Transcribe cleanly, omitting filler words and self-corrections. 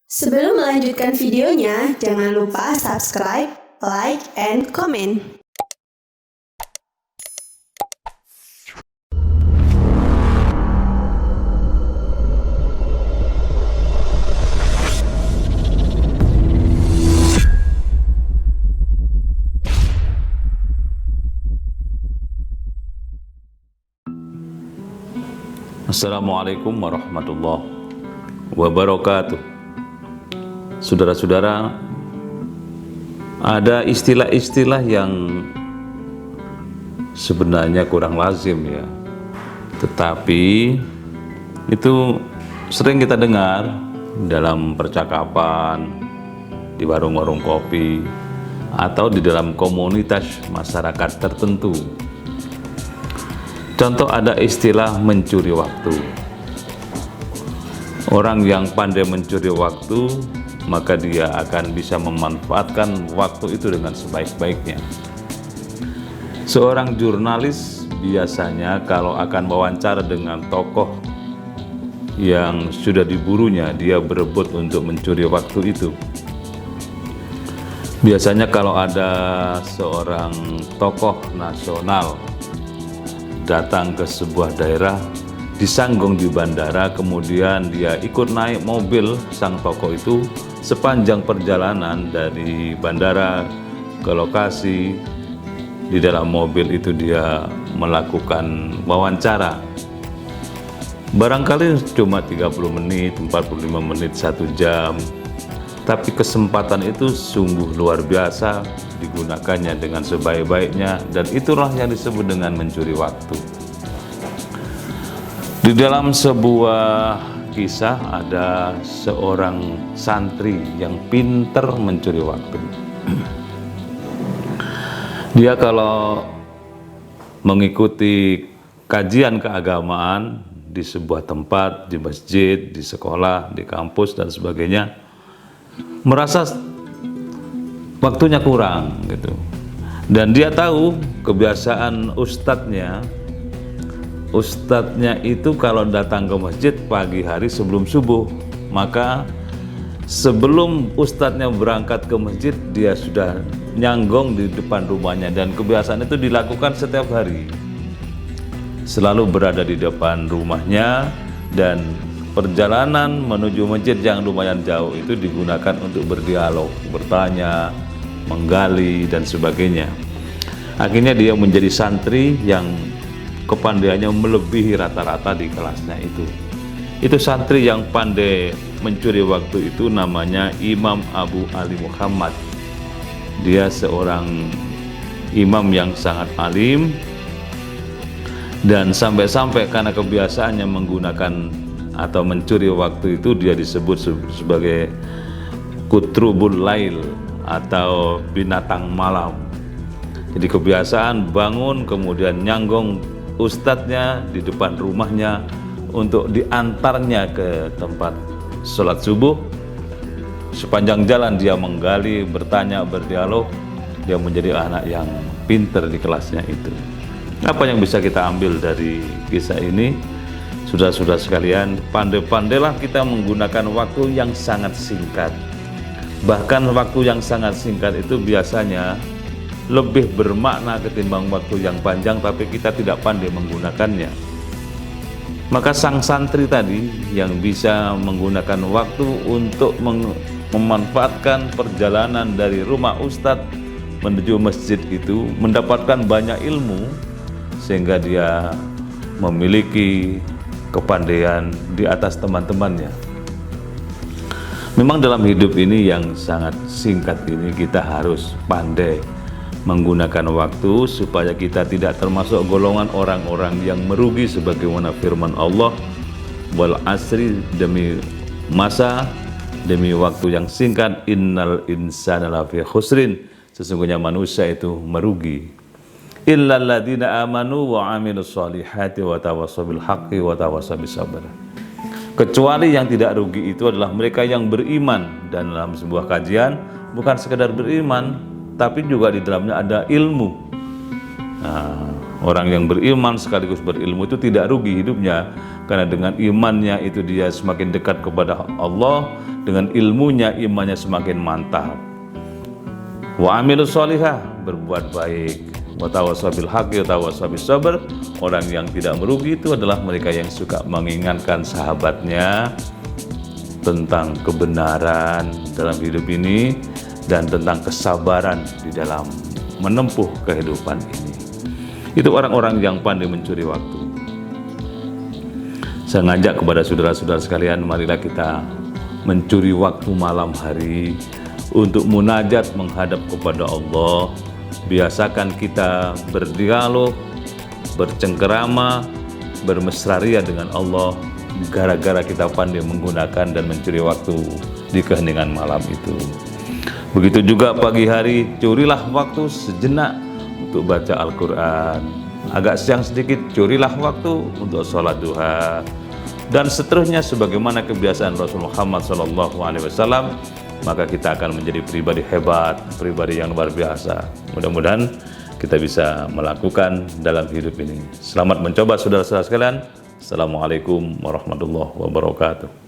Sebelum melanjutkan videonya, jangan lupa subscribe, like, and comment. Assalamualaikum warahmatullahi wabarakatuh. Saudara-saudara, ada istilah-istilah yang sebenarnya kurang lazim ya, tetapi itu sering kita dengar dalam percakapan, di warung-warung kopi, atau di dalam komunitas masyarakat tertentu. Contoh, ada istilah mencuri waktu. Orang yang pandai mencuri waktu, maka dia akan bisa memanfaatkan waktu itu dengan sebaik-baiknya. Seorang jurnalis biasanya kalau akan wawancara dengan tokoh yang sudah diburunya, dia berebut untuk mencuri waktu itu. Biasanya kalau ada seorang tokoh nasional datang ke sebuah daerah, disanggung di bandara, kemudian dia ikut naik mobil sang tokoh itu. Sepanjang perjalanan dari bandara ke lokasi, di dalam mobil itu dia melakukan wawancara. Barangkali cuma 30 menit, 45 menit, 1 jam, tapi kesempatan itu sungguh luar biasa digunakannya dengan sebaik-baiknya, dan itulah yang disebut dengan mencuri waktu. Di dalam sebuah kisah ada seorang santri yang pintar mencuri waktu. Dia kalau mengikuti kajian keagamaan di sebuah tempat, di masjid, di sekolah, di kampus dan sebagainya, merasa waktunya kurang gitu. Dan dia tahu kebiasaan ustadznya itu kalau datang ke masjid pagi hari sebelum subuh, maka sebelum ustadznya berangkat ke masjid, dia sudah nyanggong di depan rumahnya, dan kebiasaan itu dilakukan setiap hari. Selalu berada di depan rumahnya, dan perjalanan menuju masjid yang lumayan jauh itu digunakan untuk berdialog, bertanya, menggali, dan sebagainya. Akhirnya dia menjadi santri yang kepandaiannya melebihi rata-rata di kelasnya itu. Itu santri yang pandai mencuri waktu itu namanya Imam Abu Ali Muhammad. Dia seorang imam yang sangat alim, dan sampai-sampai karena kebiasaannya menggunakan atau mencuri waktu itu, dia disebut sebagai kutrubul lail atau binatang malam. Jadi kebiasaan bangun kemudian nyanggong ustadznya di depan rumahnya untuk diantarnya ke tempat sholat subuh. Sepanjang jalan dia menggali, bertanya, berdialog. Dia menjadi anak yang pintar di kelasnya itu. Apa yang bisa kita ambil dari kisah ini? Saudara-saudara sekalian, pandai-pandailah kita menggunakan waktu yang sangat singkat. Bahkan waktu yang sangat singkat itu biasanya lebih bermakna ketimbang waktu yang panjang, tapi kita tidak pandai menggunakannya. Maka sang santri tadi yang bisa menggunakan waktu untuk memanfaatkan perjalanan dari rumah ustadz menuju masjid itu, mendapatkan banyak ilmu, sehingga dia memiliki kepandaian di atas teman-temannya. Memang dalam hidup ini yang sangat singkat ini kita harus pandai menggunakan waktu supaya kita tidak termasuk golongan orang-orang yang merugi, sebagaimana firman Allah, wal asri, demi masa, demi waktu yang singkat, innal insana lafi khusrin, sesungguhnya manusia itu merugi, illal ladzina amanu wa amilus solihati wa tawassaw bil haqqi wa tawassaw bis sabr. Kecuali yang tidak rugi itu adalah mereka yang beriman, dan dalam sebuah kajian bukan sekedar beriman, tapi juga di dalamnya ada ilmu. Nah, orang yang beriman sekaligus berilmu itu tidak rugi hidupnya, karena dengan imannya itu dia semakin dekat kepada Allah, dengan ilmunya imannya semakin mantap. Wa amilus sholihah, berbuat baik. Wa tawassaw bil haqqi wa tawassaw bis sabr. Orang yang tidak merugi itu adalah mereka yang suka mengingatkan sahabatnya tentang kebenaran dalam hidup ini dan tentang kesabaran di dalam menempuh kehidupan ini. Itu orang-orang yang pandai mencuri waktu. Saya ngajak kepada saudara-saudara sekalian, marilah kita mencuri waktu malam hari untuk munajat menghadap kepada Allah. Biasakan kita berdialog, bercengkerama, bermesraria dengan Allah, gara-gara kita pandai menggunakan dan mencuri waktu di keheningan malam itu. Begitu juga pagi hari, curilah waktu sejenak untuk baca Al-Quran. Agak siang sedikit, curilah waktu untuk sholat duha. Dan seterusnya sebagaimana kebiasaan Rasulullah Muhammad SAW, maka kita akan menjadi pribadi hebat, pribadi yang luar biasa. Mudah-mudahan kita bisa melakukan dalam hidup ini. Selamat mencoba saudara-saudara sekalian. Assalamualaikum warahmatullahi wabarakatuh.